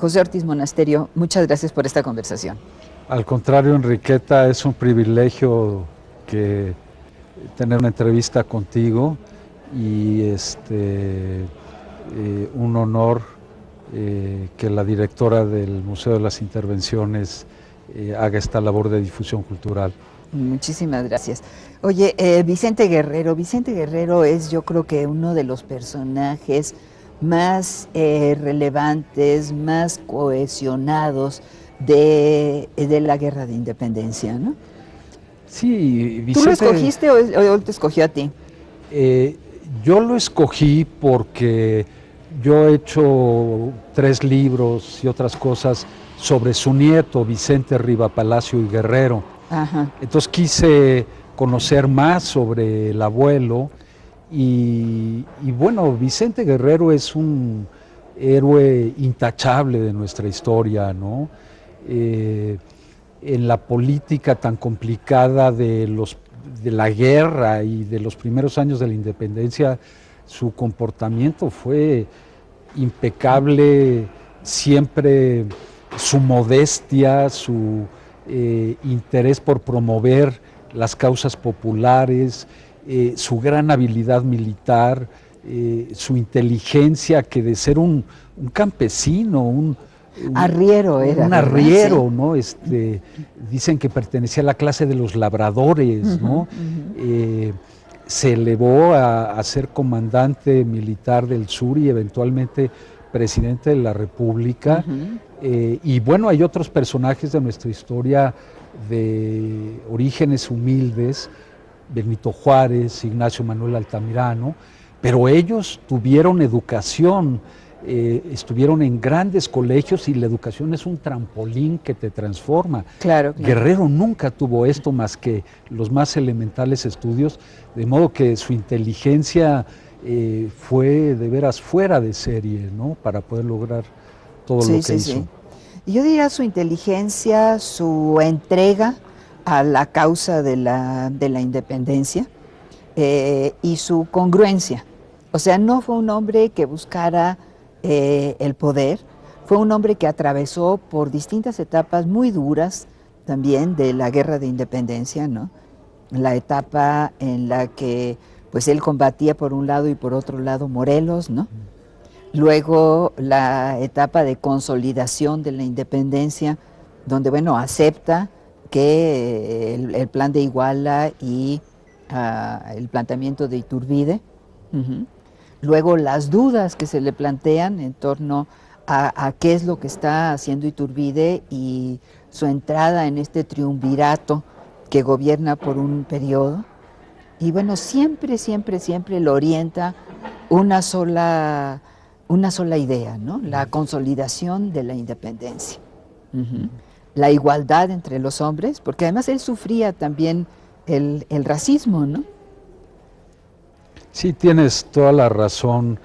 José Ortiz Monasterio, muchas gracias por esta conversación. Al contrario, Enriqueta, es un privilegio que tener una entrevista contigo y un honor que la directora del Museo de las Intervenciones haga esta labor de difusión cultural. Muchísimas gracias. Oye, Vicente Guerrero es, yo creo que uno de los personajes más relevantes, más cohesionados de la Guerra de Independencia, ¿no? Sí, Vicente, ¿tú lo escogiste o él te escogió a ti? Yo lo escogí porque yo he hecho 3 libros y otras cosas sobre su nieto, Vicente Riva Palacio y Guerrero. Ajá. Entonces quise conocer más sobre el abuelo y bueno, Vicente Guerrero es un héroe intachable de nuestra historia, ¿no? En la política tan complicada de la guerra y de los primeros años de la independencia, su comportamiento fue impecable, siempre su modestia, su interés por promover las causas populares, su gran habilidad militar, su inteligencia, que de ser un campesino, arriero era. Un arriero, ¿no? Dicen que pertenecía a la clase de los labradores, ¿no? Se elevó a ser comandante militar del sur y eventualmente presidente de la República. Y bueno, hay otros personajes de nuestra historia de orígenes humildes, Benito Juárez, Ignacio Manuel Altamirano, pero ellos tuvieron educación, estuvieron en grandes colegios y la educación es un trampolín que te transforma. Claro. Guerrero nunca tuvo esto más que los más elementales estudios, de modo que su inteligencia fue de veras fuera de serie, ¿no? Para poder lograr todo lo que hizo. Sí. Yo diría su inteligencia, su entrega a la causa de la independencia y su congruencia. O sea, no fue un hombre que buscara el poder, fue un hombre que atravesó por distintas etapas muy duras también de la Guerra de Independencia, ¿no? La etapa en la que pues él combatía por un lado y por otro lado Morelos, ¿no? Luego la etapa de consolidación de la independencia, donde, bueno, acepta que el plan de Iguala y el planteamiento de Iturbide. Luego las dudas que se le plantean en torno a qué es lo que está haciendo Iturbide y su entrada en este triunvirato que gobierna por un periodo. Y bueno, siempre lo orienta una sola idea, ¿no? La consolidación de la independencia. La igualdad entre los hombres, porque además él sufría también el racismo, ¿no? Sí, tienes toda la razón.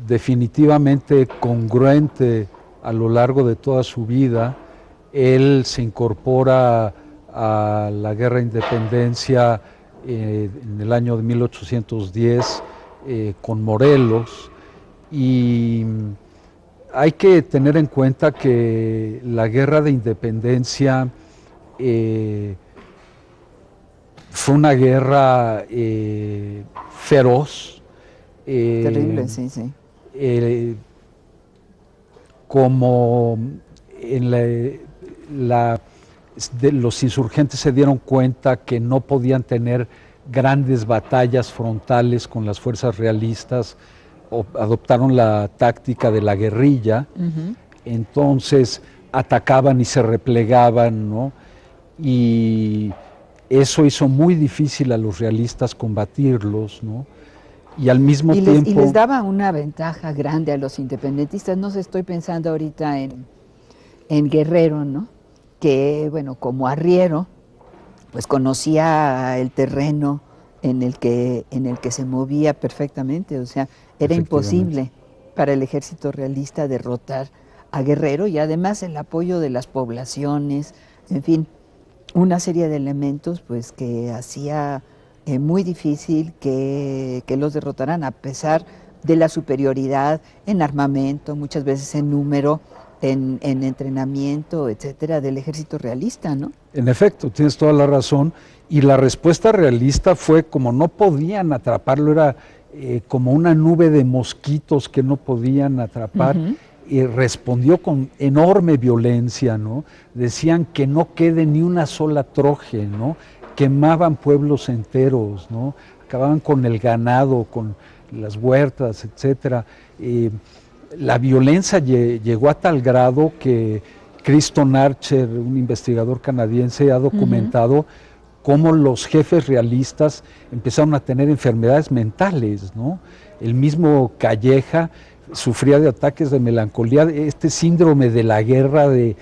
Definitivamente congruente a lo largo de toda su vida. Él se incorpora a la Guerra de Independencia en el año de 1810 con Morelos, y hay que tener en cuenta que la Guerra de Independencia fue una guerra feroz. Terrible, sí. Como en los insurgentes se dieron cuenta que no podían tener grandes batallas frontales con las fuerzas realistas, adoptaron la táctica de la guerrilla. Entonces atacaban y se replegaban, ¿no? Y eso hizo muy difícil a los realistas combatirlos, ¿no? Y al mismo tiempo... Y les daba una ventaja grande a los independentistas. No sé, estoy pensando ahorita en Guerrero, ¿no? Que, bueno, como arriero, pues conocía el terreno en el que se movía perfectamente. O sea, era imposible para el ejército realista derrotar a Guerrero, y además el apoyo de las poblaciones, en fin, una serie de elementos pues que hacía muy difícil que los derrotaran, a pesar de la superioridad en armamento, muchas veces en número, en entrenamiento, etcétera, del ejército realista, ¿no? En efecto, tienes toda la razón. Y la respuesta realista fue como no podían atraparlo, era como una nube de mosquitos que no podían atrapar, y respondió con enorme violencia, ¿no? Decían que no quede ni una sola troje, ¿no? Quemaban pueblos enteros, ¿no? Acababan con el ganado, con las huertas, etcétera. La violencia llegó a tal grado que Kriston Archer, un investigador canadiense, ha documentado cómo los jefes realistas empezaron a tener enfermedades mentales, ¿no? El mismo Calleja sufría de ataques de melancolía, este síndrome de la guerra, de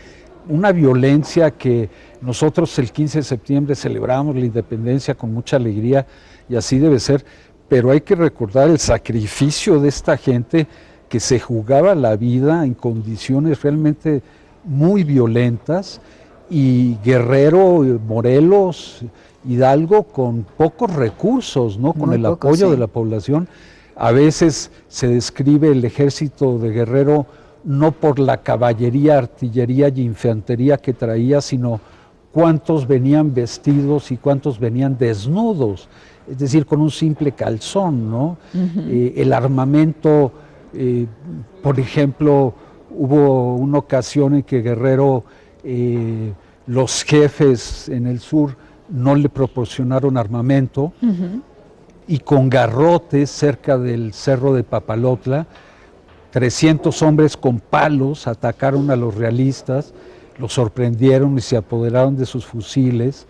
una violencia que nosotros el 15 de septiembre celebramos la independencia con mucha alegría y así debe ser, pero hay que recordar el sacrificio de esta gente que se jugaba la vida en condiciones realmente muy violentas, y Guerrero, Morelos, Hidalgo con pocos recursos, ¿no? Con el apoyo de la población. A veces se describe el ejército de Guerrero no por la caballería, artillería y infantería que traía, sino cuántos venían vestidos y cuántos venían desnudos, es decir, con un simple calzón, ¿no? El armamento, por ejemplo, hubo una ocasión en que Guerrero, los jefes en el sur no le proporcionaron armamento, y con garrotes cerca del cerro de Papalotla, 300 hombres con palos atacaron a los realistas, los sorprendieron y se apoderaron de sus fusiles,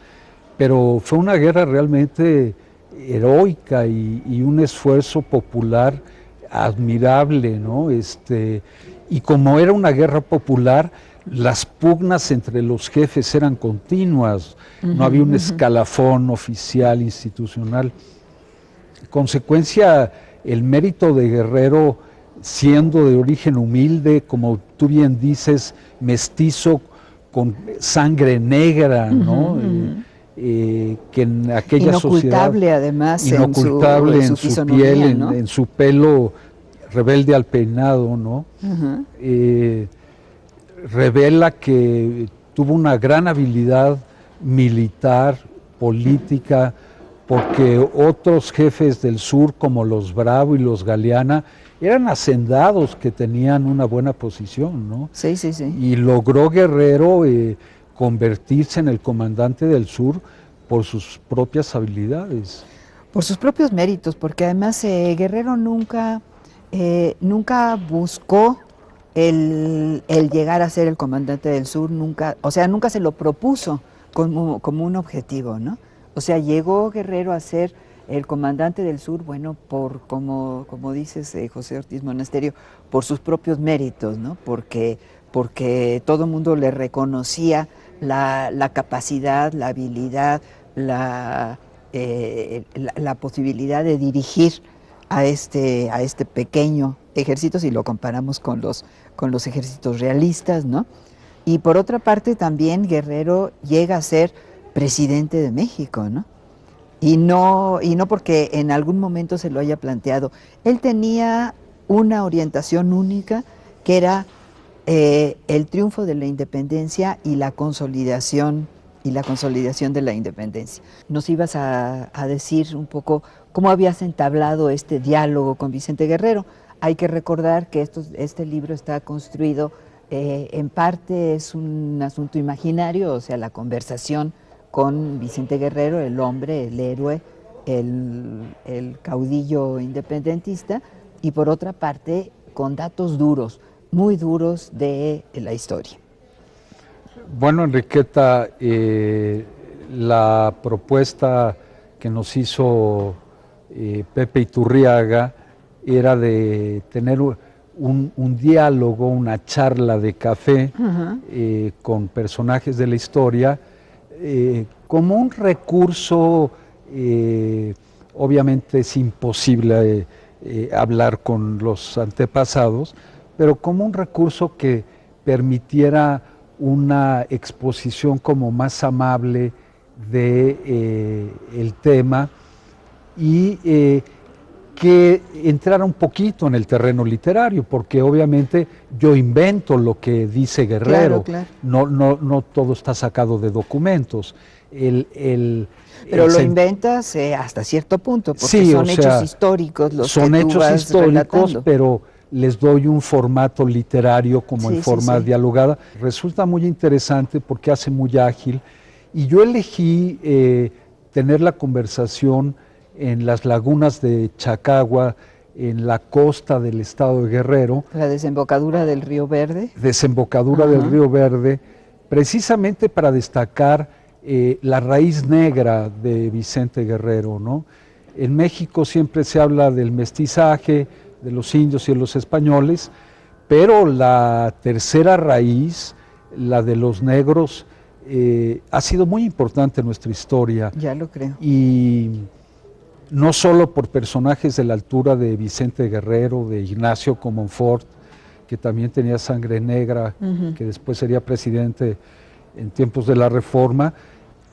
pero fue una guerra realmente heroica y un esfuerzo popular admirable, ¿no? Y como era una guerra popular, las pugnas entre los jefes eran continuas, no había un escalafón oficial, institucional. En consecuencia, el mérito de Guerrero, siendo de origen humilde, como tú bien dices, mestizo, con sangre negra, ¿no? Que en aquella inocultable, sociedad, además, inocultable en su piel, ¿no? en su pelo rebelde al peinado, ¿no? Revela que tuvo una gran habilidad militar, política, porque otros jefes del sur, como los Bravo y los Galeana, eran hacendados que tenían una buena posición, ¿no? Sí, sí, sí. Y logró Guerrero convertirse en el comandante del sur por sus propias habilidades. Por sus propios méritos, porque además Guerrero nunca buscó el llegar a ser el comandante del sur, nunca se lo propuso como un objetivo, ¿no? O sea, llegó Guerrero a ser el comandante del sur, bueno, como dices, José Ortiz Monasterio, por sus propios méritos, ¿no? Porque todo el mundo le reconocía la capacidad, la habilidad, la posibilidad de dirigir a este pequeño ejército, si lo comparamos con los ejércitos realistas, ¿no? Y por otra parte también Guerrero llega a ser presidente de México, ¿no? Y no porque en algún momento se lo haya planteado. Él tenía una orientación única, que era el triunfo de la independencia y la consolidación de la independencia. Nos ibas a decir un poco cómo habías entablado este diálogo con Vicente Guerrero. Hay que recordar que este libro está construido, en parte es un asunto imaginario, o sea, la conversación con Vicente Guerrero, el hombre, el héroe, el caudillo independentista, y por otra parte con datos duros, muy duros de la historia. Bueno, Enriqueta, la propuesta que nos hizo Pepe Iturriaga era de tener un diálogo, una charla de café con personajes de la historia, como un recurso. Obviamente es imposible hablar con los antepasados, pero como un recurso que permitiera una exposición como más amable de el tema, y que entrara un poquito en el terreno literario, porque obviamente yo invento lo que dice Guerrero, Claro. no todo está sacado de documentos. Pero lo inventas hasta cierto punto, porque sí, son hechos históricos los son que tú hechos vas históricos, relatando. pero les doy un formato literario como en forma dialogada. Resulta muy interesante porque hace muy ágil, y yo elegí tener la conversación en las lagunas de Chacagua, en la costa del estado de Guerrero. La desembocadura del Río Verde. Desembocadura del Río Verde, precisamente para destacar la raíz negra de Vicente Guerrero, ¿no? En México siempre se habla del mestizaje, de los indios y de los españoles, pero la tercera raíz, la de los negros, ha sido muy importante en nuestra historia. Ya lo creo. Y no solo por personajes de la altura de Vicente Guerrero, de Ignacio Comonfort, que también tenía sangre negra, que después sería presidente en tiempos de la Reforma.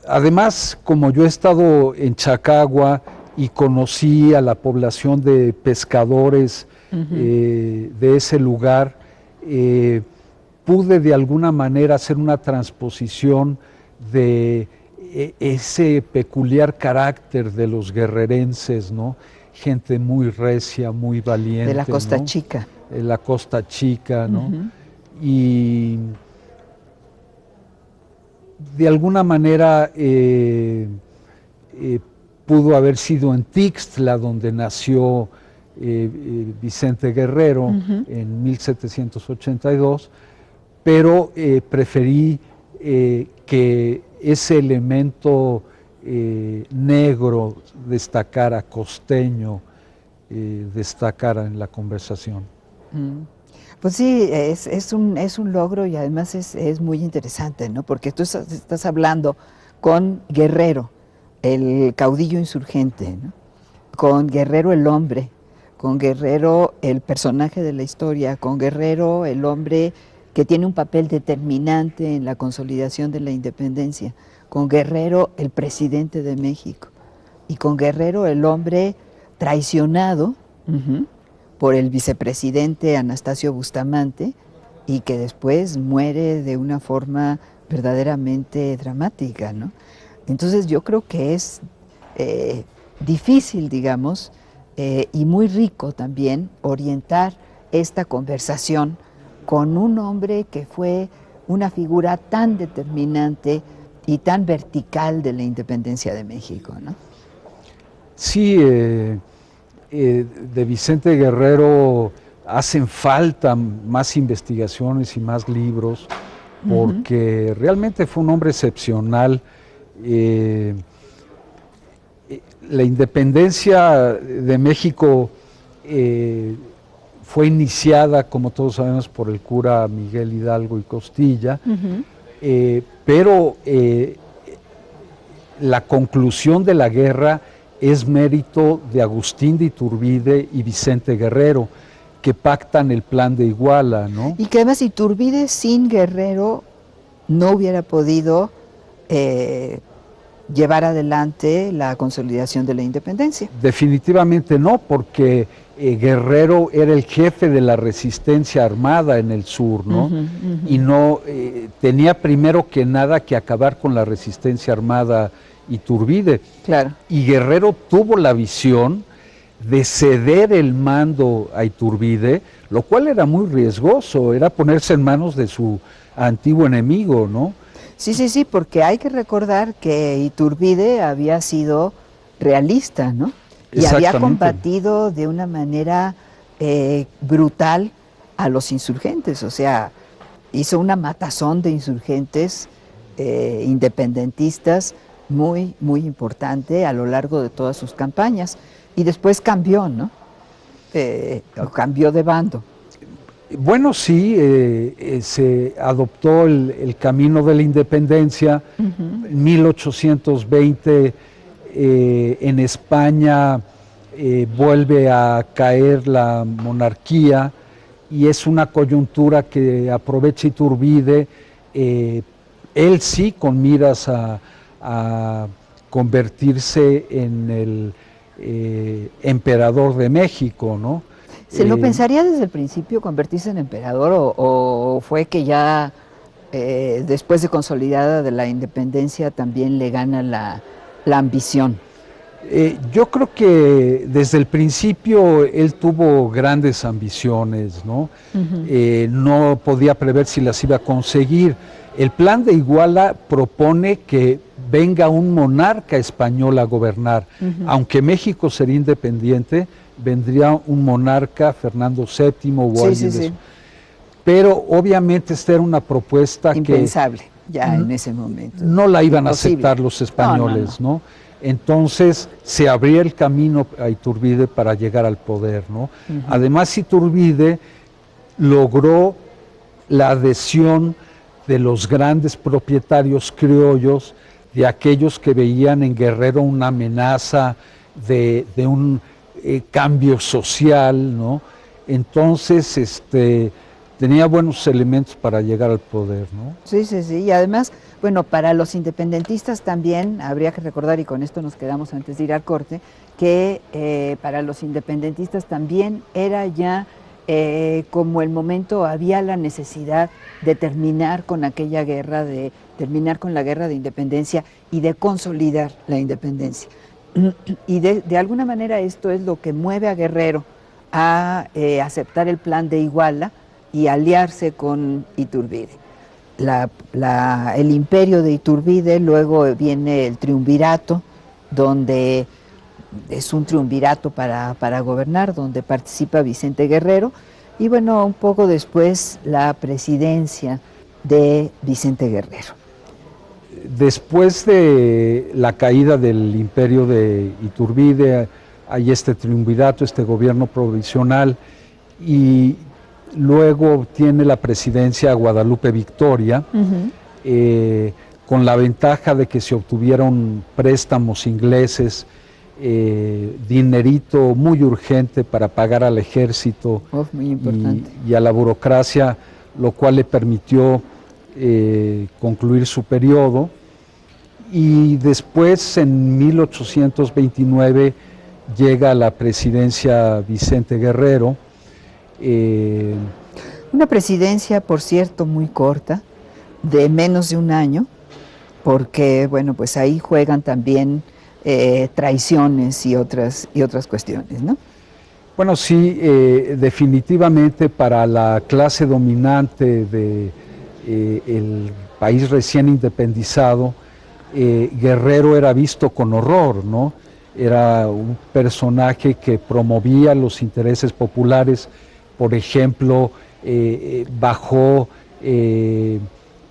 Además, como yo he estado en Chacagua y conocí a la población de pescadores de ese lugar, pude de alguna manera hacer una transposición de ese peculiar carácter de los guerrerenses, ¿no? Gente muy recia, muy valiente. De la Costa ¿no? Chica. De la Costa Chica, ¿no? Y de alguna manera pudo haber sido en Tixtla donde nació Vicente Guerrero en 1782, pero preferí que ese elemento negro destacara, costeño, destacara en la conversación. Pues sí, es un logro y además es muy interesante, ¿no? Porque tú estás hablando con Guerrero, el caudillo insurgente, ¿no? Con Guerrero el hombre, con Guerrero el personaje de la historia, con Guerrero el hombre que tiene un papel determinante en la consolidación de la independencia, con Guerrero el presidente de México y con Guerrero el hombre traicionado por el vicepresidente Anastasio Bustamante y que después muere de una forma verdaderamente dramática, ¿no? Entonces yo creo que es difícil, digamos, y muy rico también orientar esta conversación con un hombre que fue una figura tan determinante y tan vertical de la independencia de México, ¿no? Sí, de Vicente Guerrero hacen falta más investigaciones y más libros, porque realmente fue un hombre excepcional. La independencia de México fue iniciada, como todos sabemos, por el cura Miguel Hidalgo y Costilla, pero la conclusión de la guerra es mérito de Agustín de Iturbide y Vicente Guerrero, que pactan el plan de Iguala, ¿no? Y que además Iturbide sin Guerrero no hubiera podido llevar adelante la consolidación de la independencia. Definitivamente no, porque Guerrero era el jefe de la resistencia armada en el sur, ¿no? Y no tenía primero que nada que acabar con la resistencia armada Iturbide. Claro. Y Guerrero tuvo la visión de ceder el mando a Iturbide, lo cual era muy riesgoso, era ponerse en manos de su antiguo enemigo, ¿no? Sí, porque hay que recordar que Iturbide había sido realista, ¿no? Y había combatido de una manera brutal a los insurgentes, o sea, hizo una matazón de insurgentes independentistas muy, muy importante a lo largo de todas sus campañas. Y después cambió, ¿no? Cambió de bando. Bueno, sí, se adoptó el camino de la independencia. En 1820 en España vuelve a caer la monarquía y es una coyuntura que aprovecha Iturbide, él sí con miras a convertirse en el emperador de México, ¿no? ¿Se lo pensaría desde el principio convertirse en emperador o fue que ya después de consolidada de la independencia también le gana la ambición? Yo creo que desde el principio él tuvo grandes ambiciones, ¿no? No podía prever si las iba a conseguir. El plan de Iguala propone que venga un monarca español a gobernar. Aunque México sería independiente, vendría un monarca, Fernando VII o alguien de eso. Pero obviamente esta era una propuesta impensable ya en ese momento. No la iban a aceptar los españoles, ¿no? Entonces se abría el camino a Iturbide para llegar al poder, ¿no? Además, Iturbide logró la adhesión de los grandes propietarios criollos, de aquellos que veían en Guerrero una amenaza de un cambio social, ¿no? Entonces, tenía buenos elementos para llegar al poder, ¿no? Sí, y además, bueno, para los independentistas también habría que recordar, y con esto nos quedamos antes de ir al corte, que para los independentistas también era ya como el momento, había la necesidad de terminar con aquella guerra, de terminar con la guerra de independencia y de consolidar la independencia. Y de alguna manera esto es lo que mueve a Guerrero a aceptar el plan de Iguala y aliarse con Iturbide. El imperio de Iturbide, luego viene el triunvirato, donde es un triunvirato para gobernar, donde participa Vicente Guerrero, y bueno, un poco después la presidencia de Vicente Guerrero. Después de la caída del imperio de Iturbide, hay este triunvirato, este gobierno provisional, y luego tiene la presidencia Guadalupe Victoria, con la ventaja de que se obtuvieron préstamos ingleses, dinerito muy urgente para pagar al ejército muy importante. Y a la burocracia, lo cual le permitió concluir su periodo. Y después, en 1829, llega a la presidencia Vicente Guerrero. Una presidencia, por cierto, muy corta, de menos de un año, porque, bueno, pues ahí juegan también traiciones y otras cuestiones, ¿no? Bueno, sí, definitivamente para la clase dominante de el país recién independizado, Guerrero era visto con horror, ¿no? Era un personaje que promovía los intereses populares. Por ejemplo, bajó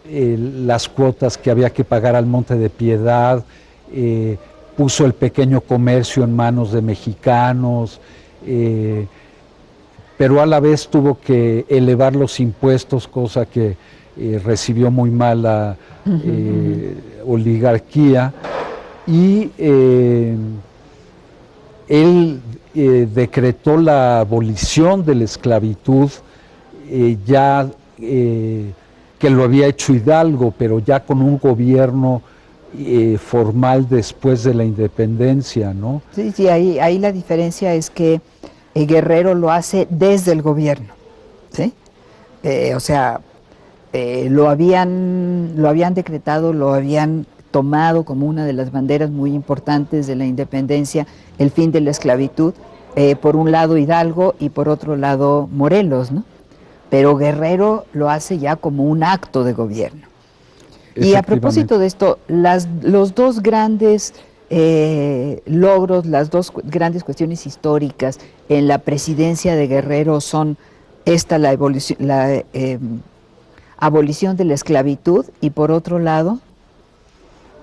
las cuotas que había que pagar al Monte de Piedad, puso el pequeño comercio en manos de mexicanos, pero a la vez tuvo que elevar los impuestos, cosa que recibió muy mal la oligarquía, y él decretó la abolición de la esclavitud, que lo había hecho Hidalgo, pero ya con un gobierno formal después de la independencia, ¿no? Sí, ahí la diferencia es que Guerrero lo hace desde el gobierno, ¿sí? O sea, lo habían decretado, lo habían tomado como una de las banderas muy importantes de la independencia, el fin de la esclavitud, por un lado Hidalgo y por otro lado Morelos, ¿no? Pero Guerrero lo hace ya como un acto de gobierno. Y a propósito de esto, los dos grandes logros, las dos grandes cuestiones históricas en la presidencia de Guerrero son la abolición de la esclavitud y por otro lado...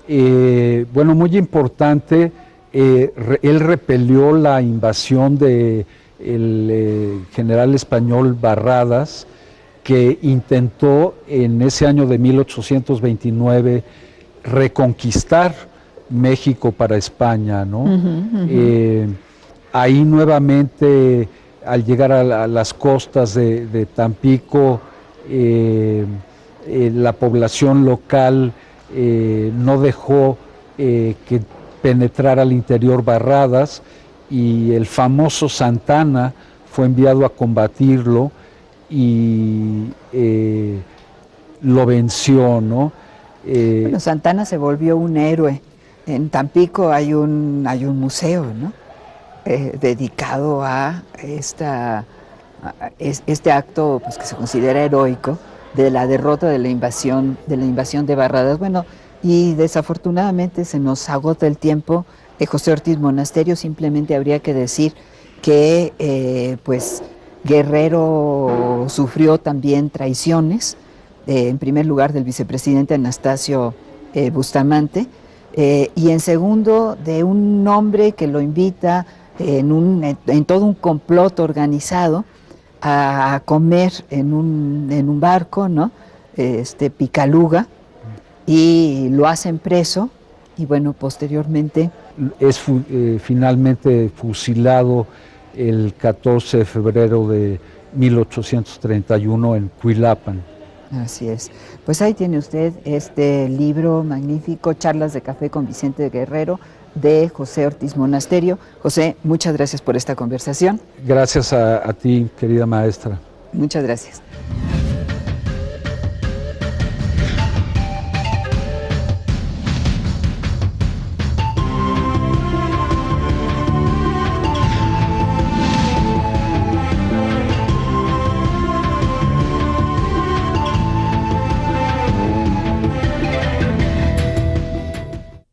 bueno, muy importante, él repelió la invasión del general español Barradas, que intentó en ese año de 1829 reconquistar México para España, ¿no? Ahí nuevamente, al llegar a las costas de Tampico, la población local no dejó que penetrara al interior Barradas, y el famoso Santana fue enviado a combatirlo y lo venció, ¿no? Bueno, Santana se volvió un héroe. En Tampico hay un museo, ¿no? Dedicado a este acto, pues, que se considera heroico, de la derrota de la invasión de Barradas. Bueno, y desafortunadamente se nos agota el tiempo. José Ortiz Monasterio, simplemente habría que decir que pues Guerrero sufrió también traiciones, en primer lugar del vicepresidente Anastasio Bustamante, y en segundo de un hombre que lo invita en todo un complot organizado a comer en un barco, ¿no? Picaluga, y lo hacen preso, y bueno, posteriormente es finalmente fusilado el 14 de febrero de 1831 en Cuilapan. Así es. Pues ahí tiene usted este libro magnífico, Charlas de Café con Vicente Guerrero, de José Ortiz Monasterio. José, muchas gracias por esta conversación. Gracias a ti, querida maestra. Muchas gracias.